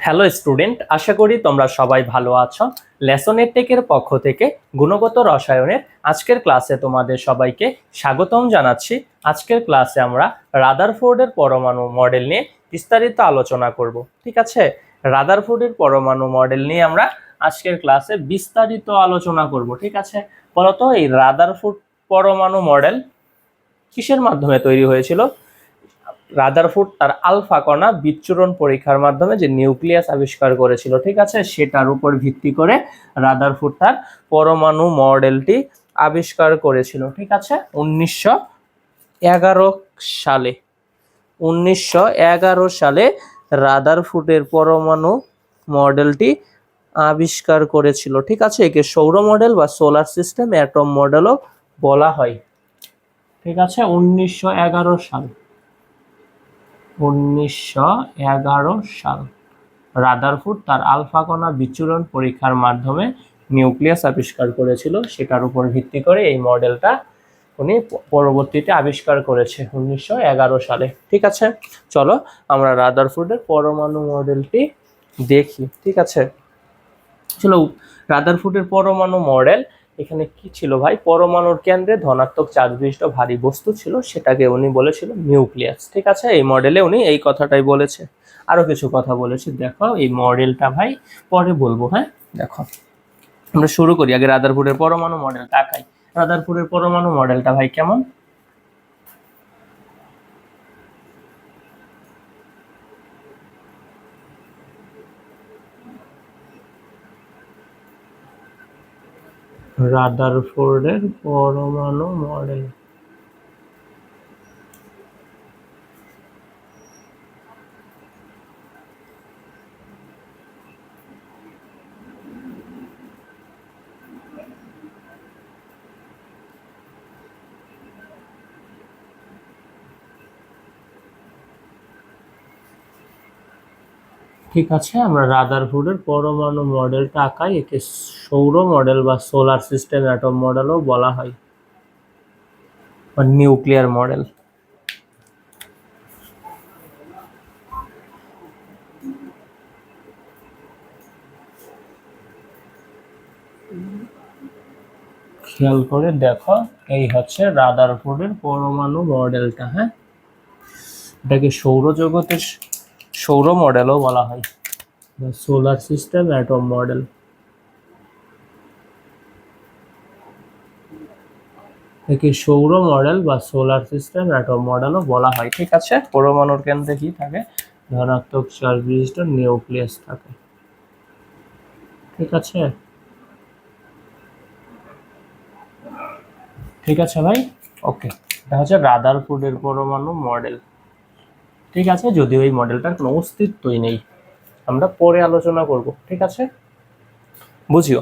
Hello student, আশা করি তোমরা সবাই ভালো আছো। লেসনের টেকের পক্ষ থেকে গুণগত রসায়নের আজকের ক্লাসে তোমাদের সবাইকে স্বাগতম জানাচ্ছি। আজকের ক্লাসে আমরা রাদারফোর্ডের পরমাণু মডেল নিয়ে বিস্তারিত আলোচনা করব। ঠিক আছে, রাদারফোর্ডের পরমাণু মডেল নিয়ে আমরা আজকের ক্লাসে বিস্তারিত আলোচনা করব। ঠিক আছে, বলতো এই রাদারফোর্ড পরমাণু মডেল কিসের মাধ্যমে তৈরি হয়েছিল? রাদারফোর্ড তার আলফা কণা বিচ্ছুরণ পরীক্ষার মাধ্যমে যে নিউক্লিয়াস আবিষ্কার করেছিল, ঠিক আছে, সেটার উপর ভিত্তি করে রাদারফোর্ড তার পরমাণু মডেলটি আবিষ্কার করেছিল। ঠিক আছে, 1911 সালে 1911 সালে রাদারফোর্ডের পরমাণু মডেলটি আবিষ্কার করেছিল। ঠিক আছে, একে সৌর মডেল বা সোলার সিস্টেম অ্যাটম মডেলও বলা হয়। ঠিক আছে, 1911 সাল 1911 সাল রাদারফোর্ড তার আলফা কণা বিচ্ছুরণ পরীক্ষার মাধ্যমে নিউক্লিয়াস আবিষ্কার করেছিল। সেটার উপর ভিত্তি করে এই মডেলটা উনি পরবর্তীতে আবিষ্কার করেছে 1911 সালে। ঠিক আছে, চলো আমরা রাদারফোর্ডের পরমাণু মডেলটি দেখি। ঠিক আছে, চলো রাদারফোর্ডের পরমাণু মডেল এখানে কি ছিল ভাই? পরমাণুর কেন্দ্রে ধনাত্মক চার্জ বিশিষ্ট ভারী বস্তু ছিল, সেটাকে উনি বলেছিল নিউক্লিয়াস। ঠিক আছে, এই মডেলে উনি এই কথাটাই বলেছে। আরো কিছু কথা বলেছে, দেখো এই মডেলটা ভাই পরে বলবো। হ্যাঁ, দেখো আমরা শুরু করি, আগে রাদারফোর্ডের পরমাণু মডেলটা আঁকাই। রাদারফোর্ডের পরমাণু মডেলটা ভাই কেমন? রাদারফোর্ডের পরমাণু মডেল ঠিক আছে, আমরা রাদারফোর্ডের পরমাণু মডেলটা আঁকাই। একে সৌর মডেল বা সোলার সিস্টেম অ্যাটম মডেলও বলা হয়, বা নিউক্লিয়ার মডেল। খেয়াল করে দেখো, এই হচ্ছে রাদারফোর্ডের পরমাণু মডেলটা। হ্যাঁ, এটাকে সৌরজগতের সৌর মডেলও বলা হয়, বা সোলার সিস্টেম অ্যাটম মডেল। একে সৌর মডেল বা সোলার সিস্টেম অ্যাটম মডেলও বলা হয়। ঠিক আছে, পরমাণুর কেন্দ্রে কি থাকে? ধনাত্মক চার্জ বিশিষ্ট নিউক্লিয়াস থাকে। ঠিক আছে, ঠিক আছে ভাই, ওকে। এটা হচ্ছে রাদারফোর্ডের পরমাণু মডেল। ঠিক আছে, যদিও এই মডেলটার কোনো অস্তিত্বই নেই, আমরা পরে আলোচনা করব। ঠিক আছে, বুঝিও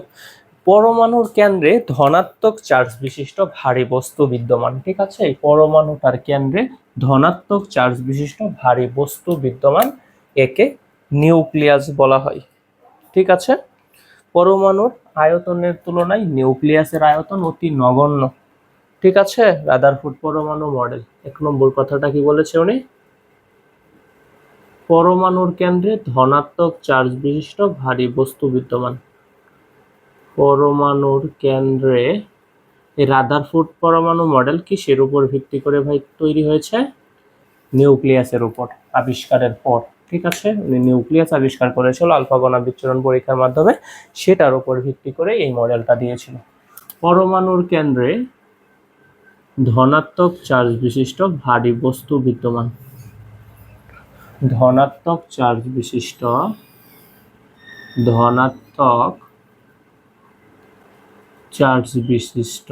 পরমাণুর কেন্দ্রে ধনাত্মক চার্জ বিশিষ্ট ভারী বস্তু বিদ্যমান। ঠিক আছে, এই পরমাণুটার কেন্দ্রে ধনাত্মক চার্জ বিশিষ্ট ভারী বস্তু বিদ্যমান, একে নিউক্লিয়াস বলা হয়। ঠিক আছে, পরমাণুর আয়তনের তুলনায় নিউক্লিয়াসের আয়তন অতি নগণ্য। ঠিক আছে, রাদারফোর্ড পরমাণু মডেল 1 নম্বর কথাটা কি বলেছে উনি? পরমাণুর কেন্দ্রে ধনাত্মক চার্জ বিশিষ্ট ভারী বস্তু বিদ্যমান। পরমাণুর কেন্দ্রে এই রাদারফোর্ড পরমাণু মডেল কিসের উপর ভিত্তি করে ভাই তৈরি হয়েছে? নিউক্লিয়াসের উপর আবিষ্কারের পর। ঠিক আছে, উনি নিউক্লিয়াস আবিষ্কার করেছিল আলফা কণা বিচ্ছুরণ পরীক্ষার মাধ্যমে, সেটার উপর ভিত্তি করে এই মডেলটা দিয়েছিল। পরমাণুর কেন্দ্রে ধনাত্মক চার্জ বিশিষ্ট ভারী বস্তু বিদ্যমান। ধনাত্মক চার্জ বিশিষ্ট ধনাত্মক চার্জ বিশিষ্ট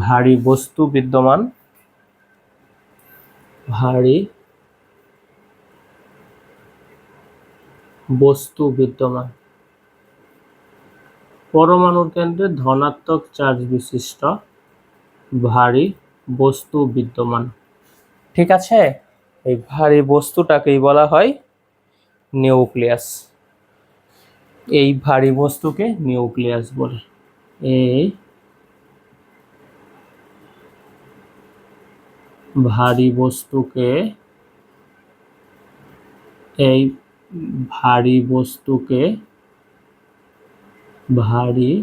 ভারী বস্তু বিদ্যমান। ভারী বস্তু বিদ্যমান। পরমাণুর কেন্দ্রে ধনাত্মক চার্জ বিশিষ্ট ভারী বস্তু বিদ্যমান। ঠিক আছে, এই ভারী বস্তুটাকেই বলা হয় নিউক্লিয়াস। এই ভারী বস্তুকে নিউক্লিয়াস বলে। এই ভারী বস্তুকে এই ভারী বস্তুকে ভারী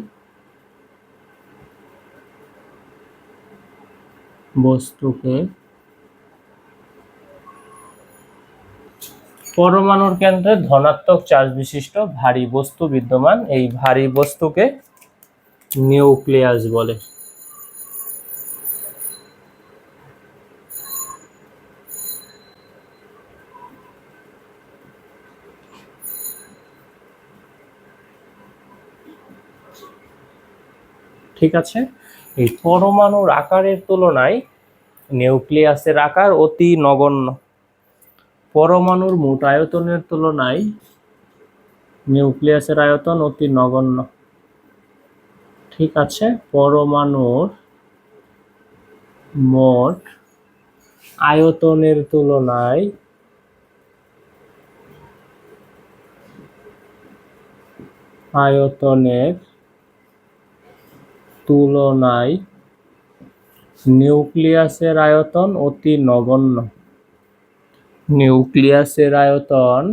বস্তুকে পরমাণুর কেন্দ্রে ধনাত্মক চার্জ বিশিষ্ট ভারী বস্তু বিদ্যমান, এই ভারী বস্তুকে নিউক্লিয়াস বলে। ঠিক আছে, এই পরমাণুর আকারের তুলনায় নিউক্লিয়াসের আকার অতি নগণ্য। পরমাণুর মোট আয়তনের তুলনায় নিউক্লিয়াসের আয়তন অতি নগণ্য। ঠিক আছে, পরমাণুর মোট আয়তনের তুলনায় নিউক্লিয়াসের আয়তন অতি নগণ্য। নিউক্লিয়াসের আয়তন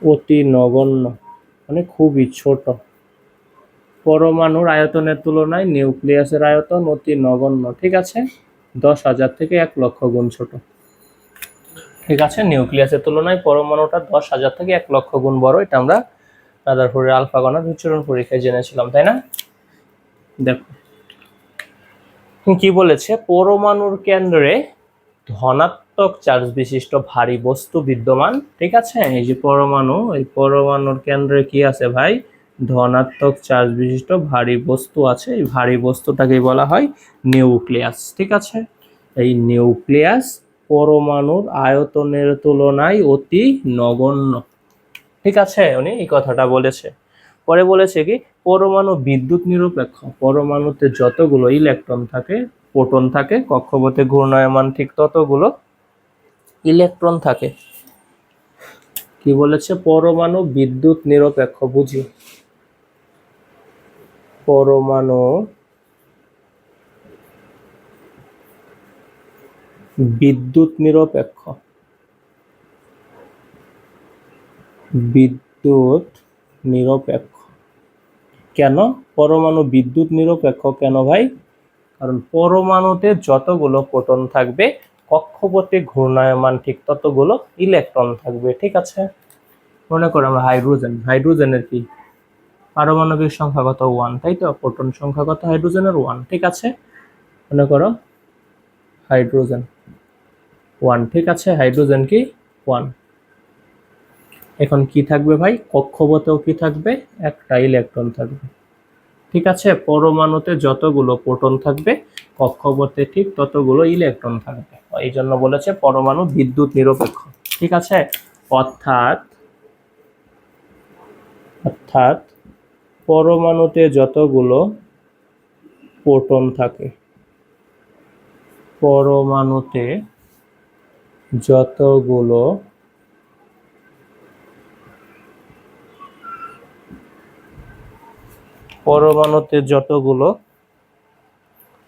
অতি নগণ্য মানে খুবই ছোট। পরমাণুর আয়তনের তুলনায় নিউক্লিয়াসের আয়তন অতি নগণ্য। ঠিক আছে, 10,000 থেকে 1 লক্ষ গুণ ছোট। ঠিক আছে, নিউক্লিয়াসের তুলনায় পরমাণুটা 10,000 থেকে 1 লক্ষ গুণ বড়। এটা আমরা রাদারফোর্ডের আলফা কণার বিচ্ছুরণ পরীক্ষায় জেনেছিলাম, তাই না? দেখো কি বলেছে, পরমাণুর কেন্দ্রে ধনাত্মক চার্জ বিশিষ্ট ভারী বস্তু বিদ্যমান। ঠিক আছে, এই যে পরমাণু, এই পরমাণুর কেন্দ্রে কি আছে ভাই? ধনাত্মক চার্জ বিশিষ্ট ভারী বস্তু আছে। এই ভারী বস্তুটাকে বলা হয় নিউক্লিয়াস। ঠিক আছে, এই নিউক্লিয়াস পরমাণুর আয়তনের তুলনায় অতি নগণ্য। ঠিক আছে, উনি এই কথাটা বলেছে। পরে বলেছে কি, পরমাণু বিদ্যুৎ নিরপেক্ষ। পরমাণুতে যতগুলো ইলেকট্রন থাকে, প্রোটন থাকে, কক্ষপথে ঘূর্ণায়মান ঠিক ততগুলো ইলেকট্রন থাকে। কি বলেছে? পরমাণু বিদ্যুৎ নিরপেক্ষ। বুঝি, পরমাণু বিদ্যুৎ নিরপেক্ষ। বিদ্যুৎ নিরপেক্ষ কেন? পরমাণু বিদ্যুৎ নিরপেক্ষ কেন ভাই? কারণ পরমাণুতে যতগুলো প্রোটন থাকবে, কক্ষপথে ঘূর্ণায়মান ঠিক ততগুলো ইলেকট্রন থাকবে। ঠিক আছে, মনে করো আমরা হাইড্রোজেনের কি পারমাণবিক সংখ্যা কত? 1, তাই তো? প্রোটন সংখ্যা কত হাইড্রোজেনের? 1। ঠিক আছে, মনে করো হাইড্রোজেন 1। ঠিক আছে, হাইড্রোজেন কি 1। এখন কি থাকবে ভাই? কক্ষপথেও কি থাকবে? একটা ইলেকট্রন থাকবে। ঠিক আছে, পরমাণুতে যতগুলো প্রোটন থাকবে, কক্ষপথে ঠিক ততগুলো ইলেকট্রন থাকবে। এই জন্য বলেছে পরমাণু বিদ্যুৎ নিরপেক্ষ। ঠিক আছে, অর্থাৎ পরমাণুতে যতগুলো প্রোটন থাকে, পরমাণুতে যতগুলো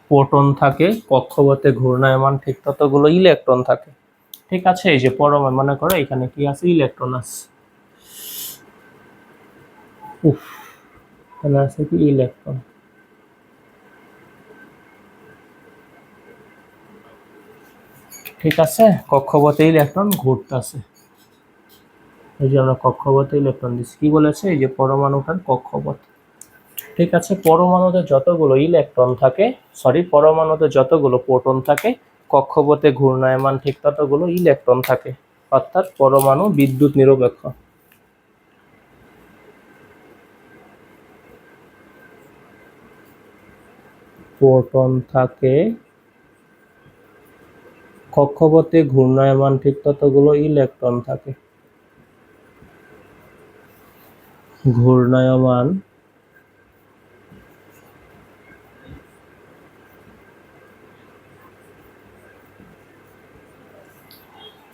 প্রোটন থাকে, কক্ষপথে ঘূর্ণায়মান ঠিক ততগুলো ইলেকট্রন থাকে। ঠিক আছে, এই যে পরমাণু, মনে করো এখানে কি আছে? ইলেকট্রন আছে। তাহলে আছে কি? ইলেকট্রন। ঠিক আছে, কক্ষপথে ইলেকট্রন ঘুরতেছে। এই যে আমরা কক্ষপথে ইলেকট্রন দিচ্ছি, কি বলেছে? এই যে পরমাণুটার কক্ষপথ। ঠিক আছে, পরমাণুতে যতগুলো ইলেকট্রন থাকে, পরমাণুতে যতগুলো প্রোটন থাকে, কক্ষপথে ঘূর্ণায়মান ঠিক ততগুলো ইলেকট্রন থাকে। অর্থাৎ পরমাণু বিদ্যুৎ নিরপেক্ষ। প্রোটন থাকে, কক্ষপথে ঘূর্ণায়মান ঠিক ততগুলো ইলেকট্রন থাকে। ঘূর্ণায়মান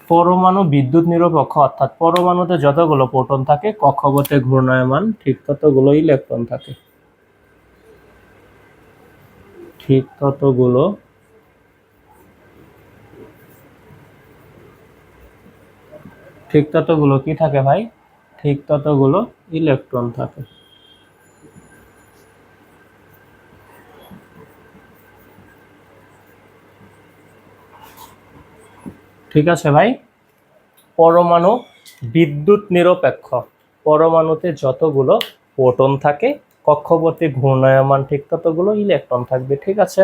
পরমাণু বিদ্যুৎ নিরপেক্ষ, অর্থাৎ পরমাণুতে যতগুলো প্রোটন থাকে কক্ষপথে ঘূর্ণায়মান ঠিক ততগুলো ইলেকট্রন থাকে। ঠিক ততগুলো কি থাকে ভাই? ঠিক ততগুলো ইলেকট্রন থাকে। ঠিক আছে ভাই। পরমাণু বিদ্যুৎ নিরপেক্ষ, পরমাণুতে যতগুলো প্রোটন থাকে কক্ষপথে ঘূর্ণায়মান ঠিক ততগুলো ইলেকট্রন থাকবে। ঠিক আছে,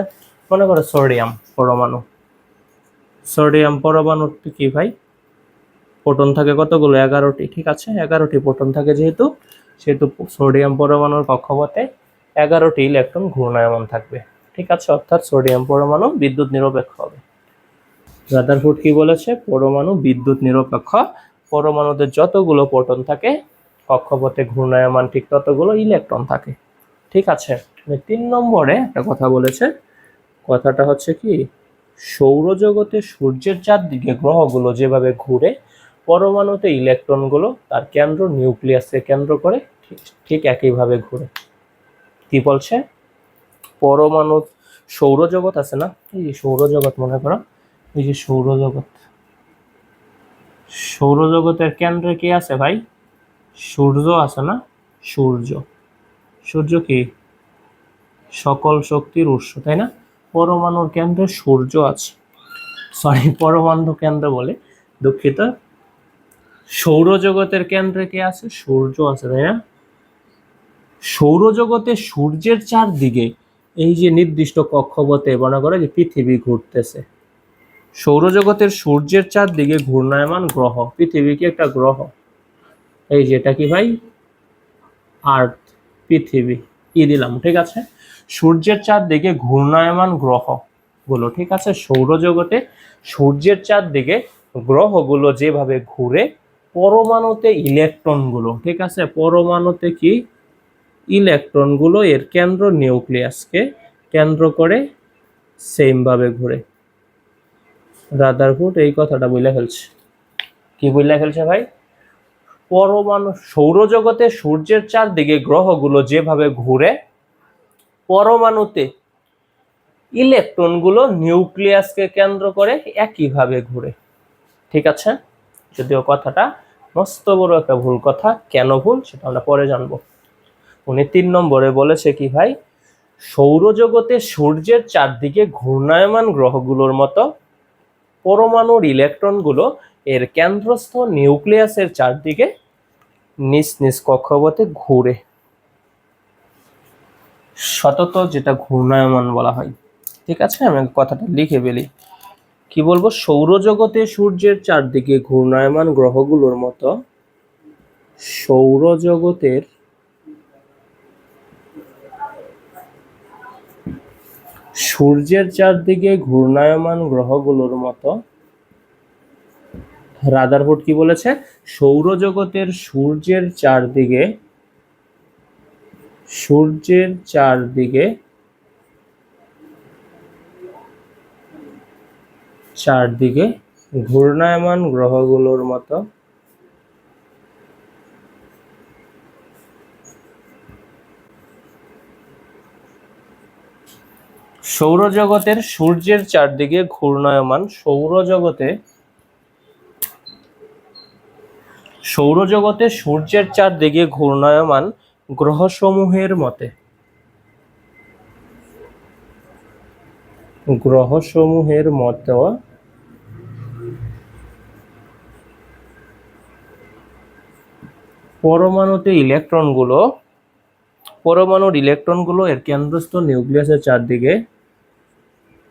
মনে করো সোডিয়াম পরমাণু। সোডিয়াম পরমাণুটি কি ভাই? প্রোটন থাকে কতগুলো? 11টি। ঠিক আছে, 11টি প্রোটন থাকে যেহেতু সোডিয়াম পরমাণুর কক্ষপথে 11টি ইলেকট্রন ঘূর্ণায়মান থাকবে। ঠিক আছে, অর্থাৎ সোডিয়াম পরমাণু বিদ্যুৎ নিরপেক্ষ হবে। রাদারফোর্ড কি বলেছে? পরমাণু বিদ্যুৎ নিরপেক্ষ, পরমাণুতে যতগুলো প্রোটন থাকে কক্ষপথে ঘূর্ণায়মান ঠিক ততগুলো ইলেকট্রন থাকে। ঠিক আছে, 3 নম্বরে একটা কথা বলেছে, কথাটা হচ্ছে কি, সৌরজগতে সূর্যের চারদিকে গ্রহগুলো যেভাবে ঘুরে পরমাণুতে ইলেকট্রনগুলো তার কেন্দ্র নিউক্লিয়াসকে কেন্দ্র করে ঠিক একইভাবে ঘুরে। কি বলছে? পরমাণু সৌরজগৎ আছে না, এই সৌরজগৎ মনে করো, এই যে সৌরজগৎ, সৌরজগতের কেন্দ্রে কি আছে ভাই? সূর্য আছে না? সূর্য, সূর্য কি সকল শক্তির উৎস, তাই না? পরমাণুর কেন্দ্রে সূর্য আছে, সরি পরমাণু কেন্দ্র বলে দুঃখিত, সৌরজগতের কেন্দ্রে কে আছে? সূর্য আছে, তাই না? সৌরজগতে সূর্যের চারদিকে এই যে নির্দিষ্ট কক্ষপথে মনে করে যে পৃথিবী ঘুরতেছে, সৌরজগতের সূর্যের চারদিকে ঘূর্ণায়মান গ্রহ, পৃথিবী কি একটা গ্রহ? এই যেটা কি ভাই? আর্থ, পৃথিবী কি দিলাম? ঠিক আছে, সূর্যের চারদিকে ঘূর্ণায়মান গ্রহগুলো, ঠিক আছে, সৌরজগতে সূর্যের চারদিকে গ্রহগুলো যেভাবে ঘুরে পরমাণুতে ইলেকট্রনগুলো, ঠিক আছে, পরমাণুতে কি ইলেকট্রনগুলো এর কেন্দ্র নিউক্লিয়াসকে কেন্দ্র করে সেম ভাবে ঘুরে। রাদারফোর্ড এই কথাটা বলে ফেলছে। কি বলে ফেলছে ভাই? পরমাণু সৌরজগতে সূর্যের চারদিকে গ্রহগুলো যেভাবে ঘুরে পরমাণুতে ইলেকট্রনগুলো নিউক্লিয়াসকে কেন্দ্র করে একইভাবে ঘুরে। ঠিক আছে, যদিও কথাটা মস্ত বড় একটা ভুল কথা, কেন ভুল সেটা আমরা পরে জানবো। উনি 3 নম্বরে বলেছে কি ভাই? সৌরজগতে সূর্যের চারদিকে ঘূর্ণায়মান গ্রহগুলোর মতো পরমাণুর ইলেকট্রনগুলো এর কেন্দ্রস্থ নিউক্লিয়াসের চারদিকে নিজ নিজ কক্ষপথে ঘুরে সতত, যেটা ঘূর্ণায়মান বলা হয়। ঠিক আছে, আমি কথাটা লিখে ফেলি। কি বলবো? সৌরজগতে সূর্যের চারদিকে ঘূর্ণায়মান গ্রহগুলোর মতো সৌরজগতের সূর্যের চারদিকে ঘূর্ণায়মান গ্রহগুলোর মতো, রাদারফোর্ড কি বলেছে? সৌরজগতের সূর্যের চারদিকে ঘূর্ণায়মান গ্রহগুলোর মতো সৌরজগতের সূর্যের চারদিকে ঘূর্ণায়মান সৌরজগতে সূর্যের চারদিকে ঘূর্ণায়মান গ্রহসমূহের মতে পরমাণুর ইলেকট্রনগুলো এর কেন্দ্রস্থ নিউক্লিয়াসের চারদিকে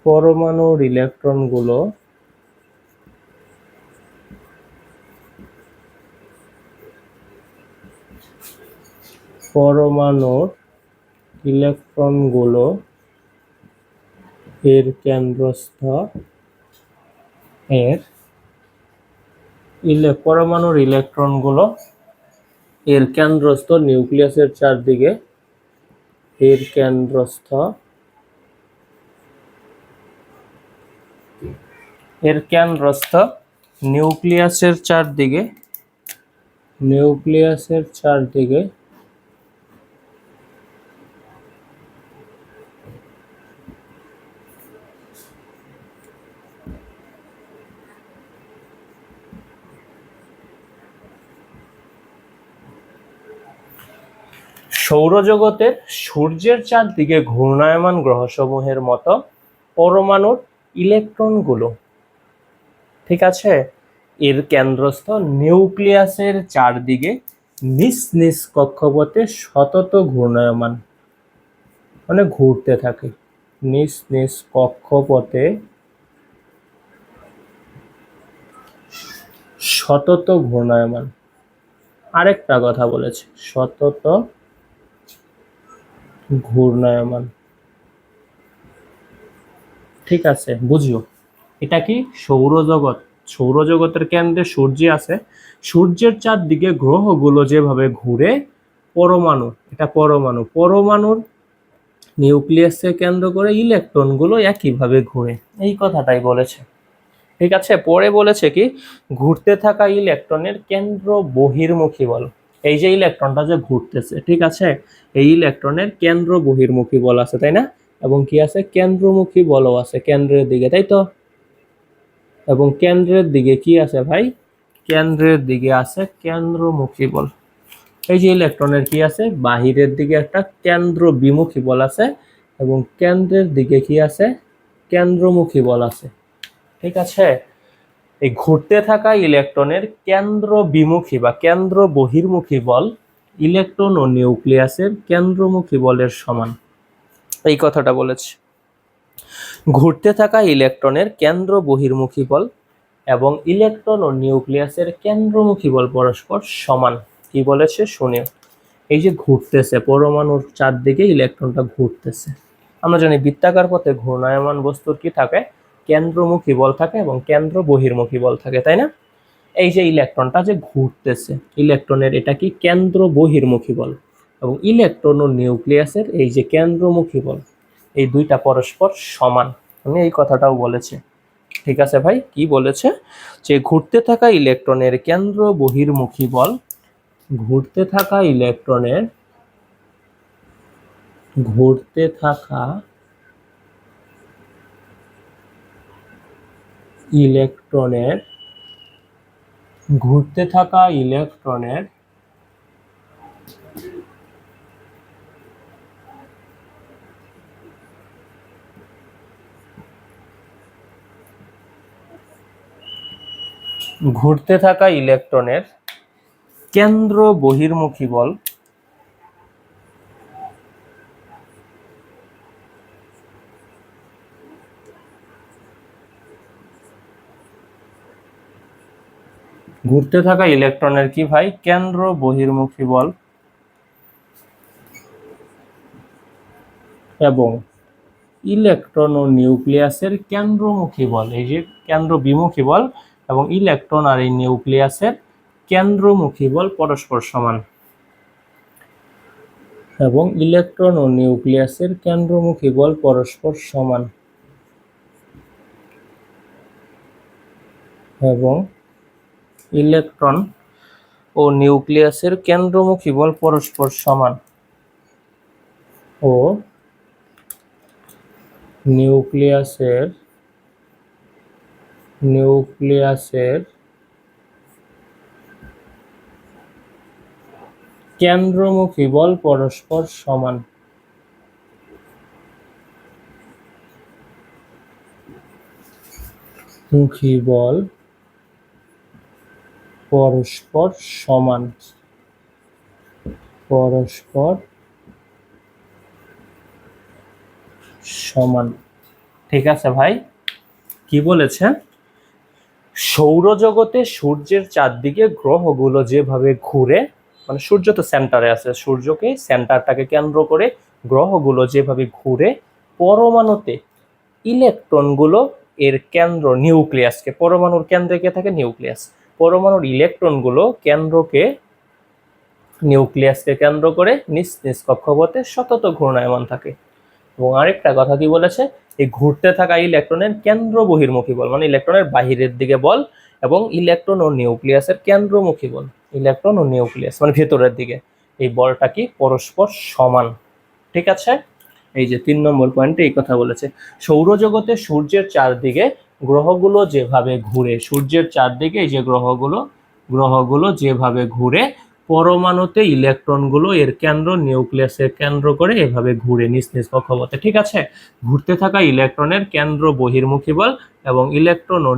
পরমাণুর ইলেকট্রনগুলো এর কেন্দ্রস্থ নিউক্লিয়াসের চারদিকে নিউক্লিয়াসের চারদিকে সৌরজগতের সূর্যের চারদিকে ঘূর্ণায়মান গ্রহসমূহের মতো পরমাণুর ইলেকট্রনগুলো, ঠিক আছে, এর কেন্দ্রস্থ নিউক্লিয়াসের চারদিকে নিজ নিজ কক্ষপথে সতত ঘূর্ণায়মান, মানে ঘুরতে থাকে, নিজ নিজ কক্ষপথে সতত ঘূর্ণায়মান। আরেকটা কথা বলেছে, সতত ঘূর্ণায়মান, ঠিক আছে, বুঝিও এটা কি সৌরজগৎ, সৌরজগতের কেন্দ্রে সূর্য আছে, সূর্যের চারদিকে গ্রহগুলো যেভাবে ঘুরে, পরমাণু, এটা পরমাণুর নিউক্লিয়াসকে কেন্দ্র করে ইলেকট্রনগুলো একইভাবে ঘুরে, এই কথাটাই বলেছে, ঠিক আছে। পরে বলেছে কি ঘুরতে থাকা ইলেকট্রনের কেন্দ্র বহির্মুখী বল, এই যে ইলেকট্রনটা যে ঘুরতেছে, ঠিক আছে, এই ইলেকট্রনের কেন্দ্র বহির্মুখী বল আছে, তাই না, এবং কি আছে কেন্দ্রমুখী বলও আছে কেন্দ্রের দিকে, তাই তো, এবং কেন্দ্রের দিকে কি আছে ভাই, কেন্দ্রের দিকে আছে কেন্দ্রমুখী বল। এই যে ইলেকট্রনের কি আছে বাহিরের দিকে একটা কেন্দ্র বিমুখী বল আছে, এবং কেন্দ্রের দিকে কি আছে কেন্দ্রমুখী বল আছে, ঠিক আছে। এই ঘুরতে থাকা ইলেকট্রনের কেন্দ্র বিমুখী বা কেন্দ্র বহির্মুখী বল ইলেকট্রন ও নিউক্লিয়াসের কেন্দ্রমুখী বলের সমান, এই কথাটা বলেছে। ঘুরতে থাকা ইলেকট্রনের কেন্দ্র বহির্মুখী বল এবং ইলেকট্রন ও নিউক্লিয়াসের কেন্দ্রমুখী বল পরস্পর সমান, কি বলেছে শুনিও। এই যে ঘুরতেছে, পরমাণুর চারদিকে ইলেকট্রনটা ঘুরতেছে, আমরা জানি বৃত্তাকার পথে ঘূর্ণায়মান বস্তুর কি থাকে, কেন্দ্রমুখী বল থাকে এবং কেন্দ্র বহির্মুখী বল থাকে, তাই না। এই যে ইলেকট্রনটা যে ঘুরতেছে, ইলেকট্রনের এটা কি কেন্দ্র বহির্মুখী বল, এবং ইলেকট্রন ও নিউক্লিয়াসের এই যে কেন্দ্রমুখী বল, এই দুইটা পরস্পর সমান, আমি এই কথাটাও বলেছে, ঠিক আছে ভাই। কি বলেছে যে ঘুরতে থাকা ইলেকট্রনের কেন্দ্র বহির্মুখী বল, ঘুরতে থাকা ইলেকট্রনের কেন্দ্র বহির্মুখী বল, ঘুরতে থাকা ইলেকট্রনের কি ভাই কেন্দ্র বহির্মুখী বল এবং ইলেকট্রন ও নিউক্লিয়াসের কেন্দ্রমুখী বল, এই যে কেন্দ্র বিমুখী বল এবং ইলেকট্রন আর এই নিউক্লিয়াসের কেন্দ্রমুখী বল পরস্পর সমান, এবং ইলেকট্রন ও নিউক্লিয়াসের কেন্দ্রমুখী বল পরস্পর সমান, এবং ইলেকট্রন ও নিউক্লিয়াসের কেন্দ্রমুখী বল পরস্পর সমান, ও নিউক্লিয়াসের কেন্দ্রমুখী বল পরস্পর সমান, মুখী বল পরস্পর সমান, ঠিক আছে ভাই। কি বলেছে সৌরজগতে সূর্যের চারদিকে গ্রহগুলো যেভাবে ঘুরে, মানে সূর্য তো সেন্টারে আছে, সূর্যকে সেন্টারটাকে কেন্দ্র করে গ্রহগুলো যেভাবে ঘুরে, পরমাণুতে ইলেকট্রনগুলো এর কেন্দ্র নিউক্লিয়াসকে, পরমাণুর কেন্দ্রে কে থাকে নিউক্লিয়াস, পরমাণুর ইলেকট্রনগুলো নিউক্লিয়াসকে কেন্দ্র করে নিজ নিজ কক্ষপথে সতত ঘূর্ণায়মান থাকে, এবং আরেকটা কথা কি বলেছে, এই ঘুরতে থাকা ইলেকট্রনের কেন্দ্র বহির্মুখী বল, মানে ইলেকট্রনের বাহিরের দিকে বল, এবং ইলেকট্রন ও নিউক্লিয়াসের কেন্দ্রমুখী বল, ইলেকট্রন ও নিউক্লিয়াস মানে ভেতরের দিকে, এই বলটা কি পরস্পর সমান। ঠিক আছে, এই যে 3 নম্বর পয়েন্টে এই কথা বলেছে। সৌরজগতে সূর্যের চারদিকে গ্রহগুলো যেভাবে ঘুরে, সূর্যের চারদিকে এই যে গ্রহগুলো যেভাবে ঘুরে, পরমাণুতে ইলেকট্রনগুলো এর কেন্দ্র নিউক্লিয়াসের কেন্দ্র করে এভাবে ঘুরে নিজ নিজ কক্ষপথে। ঠিক আছে, ঘুরতে থাকা ইলেকট্রনের কেন্দ্র বহির্মুখী বল এবং ইলেকট্রন ও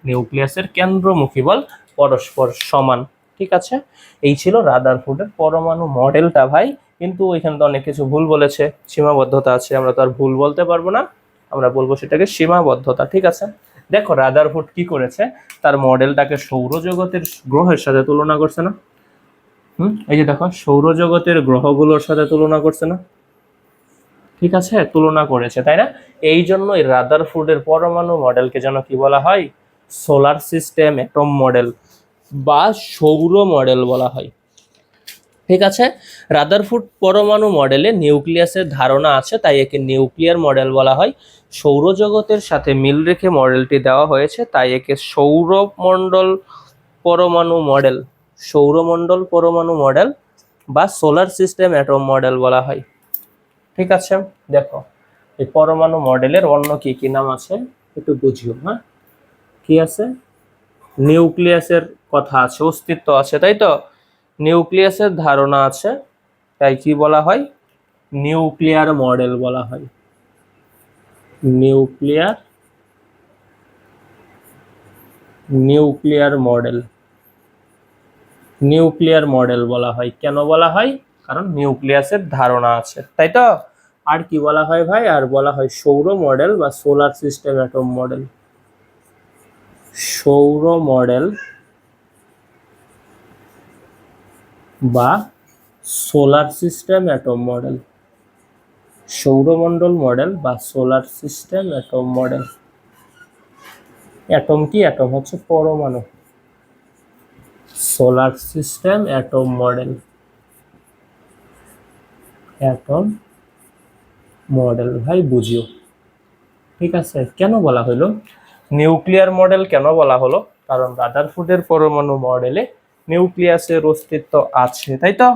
নিউক্লিয়াসের কেন্দ্রমুখী বল পরস্পর সমান। ঠিক আছে, এই ছিল রাদারফোর্ডের পরমাণু মডেলটা ভাই। কিন্তু এখানে তো অনেক কিছু ভুল বলেছে, সীমাবদ্ধতা আছে, আমরা তো আর ভুল বলতে পারবো না, আমরা বলবো সেটাকে সীমাবদ্ধতা। ঠিক আছে, দেখো রাদারফোর্ড কি করেছে, তার মডেলটাকে সৌরজগতের গ্রহের সাথে তুলনা করছে না। এই যে দেখো সৌরজগতের গ্রহগুলোর সাথে তুলনা করছে না। ঠিক আছে, তুলনা করেছে, তাই না? এই জন্য এই রাদারফোর্ডের পরমাণু মডেলকে যেন কি বলা হয়, সোলার সিস্টেম অ্যাটম মডেল বা সৌর মডেল বলা হয়। ঠিক আছে, রাদারফোর্ড পরমাণু মডেলে নিউক্লিয়াসের ধারণা আছে, তাই একে নিউক্লিয়ার মডেল বলা হয়। সৌরজগতের সাথে মিল রেখে মডেলটি দেওয়া হয়েছে, তাই একে সৌরমণ্ডল পরমাণু মডেল, সৌরমণ্ডল পরমাণু মডেল বা সোলার সিস্টেম অ্যাটম মডেল বলা হয়। ঠিক আছে, দেখো এই পরমাণু মডেলের অন্য কি কি নাম আছে একটু বুঝিও। হ্যাঁ, কি আছে? নিউক্লিয়াসের কথা আছে, অস্তিত্ব আছে, তাই তো? নিউক্লিয়াসের ধারণা আছে, তাই কি বলা হয়, নিউক্লিয়ার মডেল বলা হয়। নিউক্লিয়ার মডেল বলা হয়। কেন বলা হয়? কারণ নিউক্লিয়াসের ধারণা আছে, তাই তো? আর কি বলা হয় ভাই? আর বলা হয় সৌর মডেল বা সোলার সিস্টেম অ্যাটম মডেল। সৌর মডেল বা সোলার সিস্টেম অ্যাটম মডেল, সৌরমণ্ডল মডেল বা solar system atom model. Atom কি? অ্যাটম হচ্ছে পরমাণু। Solar system atom model, atom model ভাই বুঝিও। ঠিক আছে, কেন বলা হলো নিউক্লিয়ার মডেল? কেন বলা হলো? কারণ রাদারফোর্ডের পরমাণু মডেলে নিউক্লিয়াসের অস্তিত্ব আছে, তাই তো?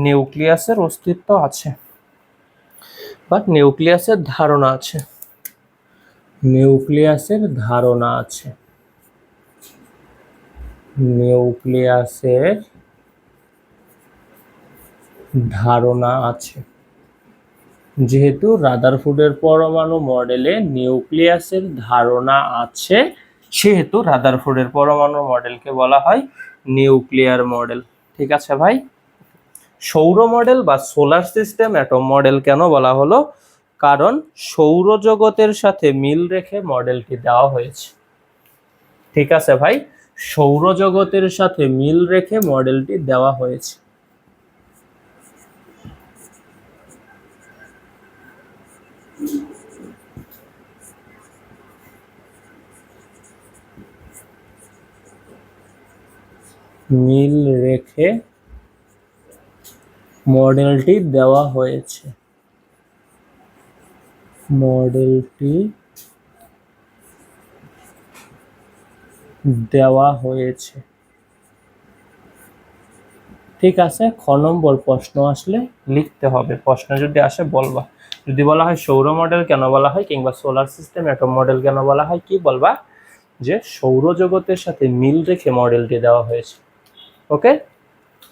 নিউক্লিয়াসের অস্তিত্ব আছে, বাট নিউক্লিয়াসের ধারণা আছে, নিউক্লিয়াসের ধারণা আছে, নিউক্লিয়াসের ধারণা আছে। যেহেতু রাদারফোর্ডের পরমাণু মডেলে নিউক্লিয়াসের ধারণা আছে, সেহেতু রাদারফোর্ডের পরমাণু মডেলকে বলা হয় নিউক্লিয়ার মডেল। ঠিক আছে ভাই, সৌর মডেল বা সোলার সিস্টেম অ্যাটম মডেল কেন বলা হলো? কারণ সৌরজগতের সাথে মিল রেখে মডেলটি দেওয়া হয়েছে। ঠিক আছে ভাই, সৌরজগতের সাথে মিল রেখে মডেলটি দেওয়া হয়েছে। মিল রেখে মডেলটি দেওয়া হয়েছে, মডেলটি দেওয়া হয়েছে। ঠিক আছে, খ নম্বর প্রশ্ন আসলে লিখতে হবে, প্রশ্ন যদি আসে বলবা। যদি বলা হয় সৌর মডেল কেন বলা হয়, কিংবা সোলার সিস্টেম অ্যাটম মডেল কেন বলা হয়, কি বলবা? যে সৌরজগতের সাথে মিল রেখে মডেলটি দেওয়া হয়েছে। ওকে,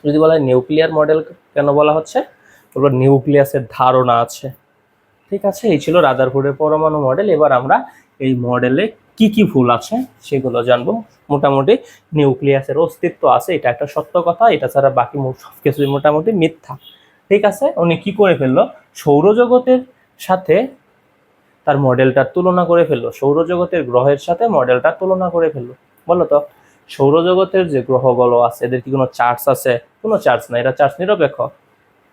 যদি বলা হয় নিউক্লিয়ার মডেল কেন বলা হচ্ছে, বলবো নিউক্লিয়াসের ধারণা আছে। ঠিক আছে, এই ছিল রাদারফোর্ডের পরমাণু মডেল। এবার আমরা এই মডেলে কি কি ভুল আছে সেগুলো জানবো। মোটামুটি নিউক্লিয়াসের অস্তিত্ব আছে, এটা একটা সত্য কথা, এটা ছাড়া বাকি সব কিছুই মোটামুটি মিথ্যা। ঠিক আছে, উনি কি করে ফেললো, সৌরজগতের সাথে তার মডেলটার তুলনা করে ফেললো, সৌরজগতের গ্রহের সাথে মডেলটার তুলনা করে ফেললো। বলো তো, সৌরজগতের যে গ্রহগুলো আছে এদের কি কোনো চার্জ আছে? কোনো চার্জ নাই, এরা চার্জ নিরপেক্ষ।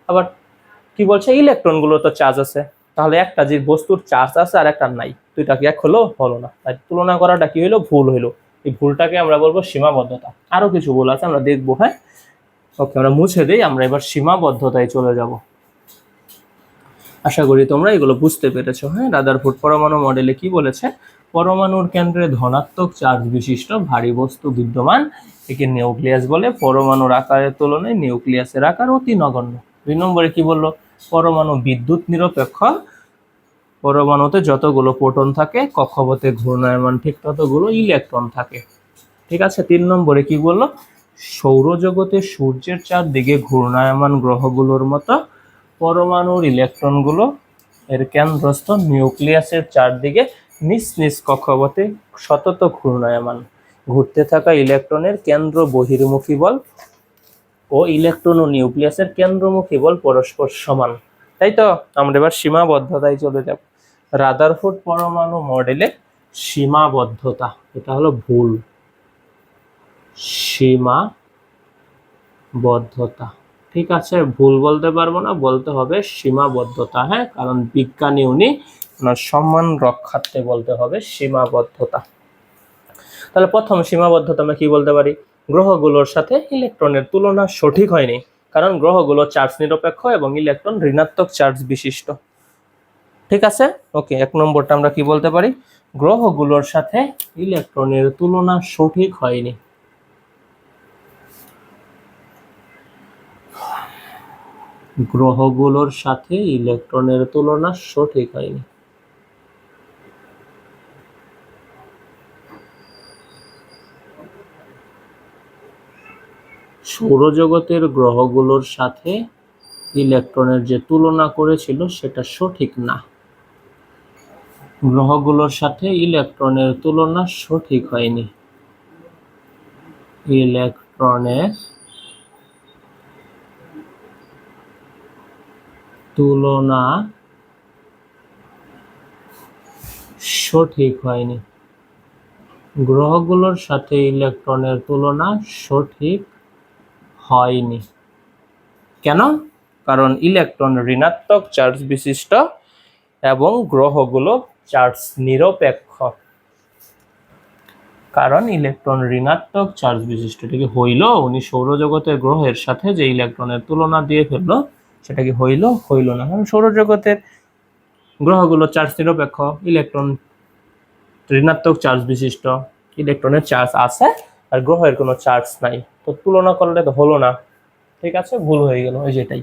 আবার কি বলছে, ইলেকট্রনগুলো তো চার্জ আছে। তাহলে একটা যে বস্তুর চার্জ আছে আর একটা নাই, দুইটা কি এক হলো? হলো না। তাই তুলনা করাটা কি হলো? ভুল হইলো। এই ভুলটাকে আমরা বলবো সীমাবদ্ধতা। আরো কিছু ভুল আছে, আমরা দেখবো। হ্যাঁ, ওকে, আমরা মুছে দিই, আমরা এবার সীমাবদ্ধতায় চলে যাব। আশা করি তোমরা এগুলো বুঝতে পেরেছো। হ্যাঁ, রাদারফোর্ড পরমাণু মডেলে কি বলেছে, পরমাণুর কেন্দ্রে ধনাত্মক চার্জ বিশিষ্ট ভারী বস্তু বিদ্যমান, একে নিউক্লিয়াস বলে। পরমাণুর আকারের তুলনায় নিউক্লিয়াসের আকার অতি নগণ্য। 2 নম্বরে কি বললো, পরমাণু বিদ্যুৎ নিরপেক্ষ, পরমাণুতে যতগুলো প্রোটন থাকে কক্ষপথে ঘূর্ণায়মান ঠিক ততগুলো ইলেকট্রন থাকে। ঠিক আছে। 3 নম্বরে কি বললো, সৌরজগতে সূর্যের চারদিকে ঘূর্ণায়মান গ্রহগুলোর মতো পরমাণুর ইলেকট্রনগুলো এর কেন্দ্রস্থ নিউক্লিয়াসের চারদিকে নিজ নিজ কক্ষপথে সতত ঘূর্ণায়মান। ঘুরতে থাকা ইলেকট্রনের কেন্দ্র বহির্মুখী বল ও ইলেকট্রন ও নিউক্লিয়াসের কেন্দ্রমুখী বল পরস্পর সমান। তাই তো, আমরা এবার সীমাবদ্ধতায় চলে যাব। রাদারফোর্ড পরমাণু মডেলে সীমাবদ্ধতা, এটা হলো ভুল, সীমাবদ্ধতা। ঠিক আছে, ভুল বলতে পারবো না, বলতে হবে সীমাবদ্ধতা। হ্যাঁ, কারণ বিজ্ঞানী উনি, ওনার সম্মান রক্ষার্থে বলতে হবে সীমাবদ্ধতা। তাহলে প্রথম সীমাবদ্ধতা আমরা কি বলতে পারি, গ্রহগুলোর সাথে ইলেকট্রনের তুলনা সঠিক হয়নি, কারণ গ্রহগুলো চার্জ নিরপেক্ষ এবং ইলেকট্রন ঋণাত্মক চার্জ বিশিষ্ট। ঠিক আছে। ওকে, 1 নম্বরটা আমরা কি বলতে পারি, গ্রহগুলোর সাথে ইলেকট্রনের তুলনা সঠিক হয়নি। গ্রহগুলোর সাথে ইলেকট্রনের তুলনা সঠিক হয়নি। সৌরজগতের গ্রহগুলোর সাথে ইলেকট্রনের যে তুলনা করেছিল সেটা সঠিক না। গ্রহগুলোর সাথে ইলেকট্রনের তুলনা সঠিক হয়নি। ইলেকট্রনের তুলনা সঠিক হয়নি। গ্রহগুলোর সাথে ইলেকট্রনের তুলনা সঠিক হয়নি। কেন? কারণ ইলেকট্রন ঋণাত্মক চার্জ বিশিষ্ট এবং গ্রহগুলো চার্জ নিরপেক্ষ। কারণ ইলেকট্রন ঋণাত্মক চার্জ বিশিষ্ট, এটা কি হইল, উনি সৌরজগতের গ্রহের সাথে যে ইলেকট্রনের তুলনা দিয়ে ফেললো সেটা কি হইল? হইল না। কারণ সৌরজগতের গ্রহগুলো চার্জ নিরপেক্ষ, ইলেকট্রন ঋণাত্মক চার্জ বিশিষ্ট, ইলেকট্রনের চার্জ আছে আর গ্রহের কোনো চার্জ নাই, তো তুলনা করলে তো হলো না। ঠিক আছে, ভুল হয়ে গেল। ওই যেটাই,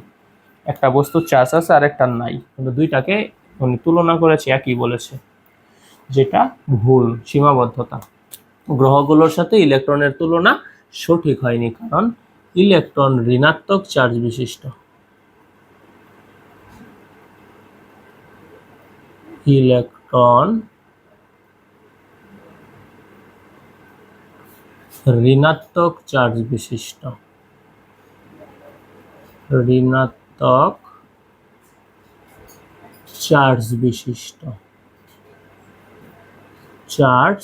একটা বস্তুর চার্জ আছে আর একটা নাই, কিন্তু দুইটাকে উনি তুলনা করেছে একই বলেছে, যেটা ভুল, সীমাবদ্ধতা। গ্রহগুলোর সাথে ইলেকট্রনের তুলনা সঠিক হয়নি, কারণ ইলেকট্রন ঋণাত্মক চার্জ বিশিষ্ট। ইলেকট্রন ঋণাত্মক চার্জ বিশিষ্ট। ঋণাত্মক চার্জ বিশিষ্ট, চার্জ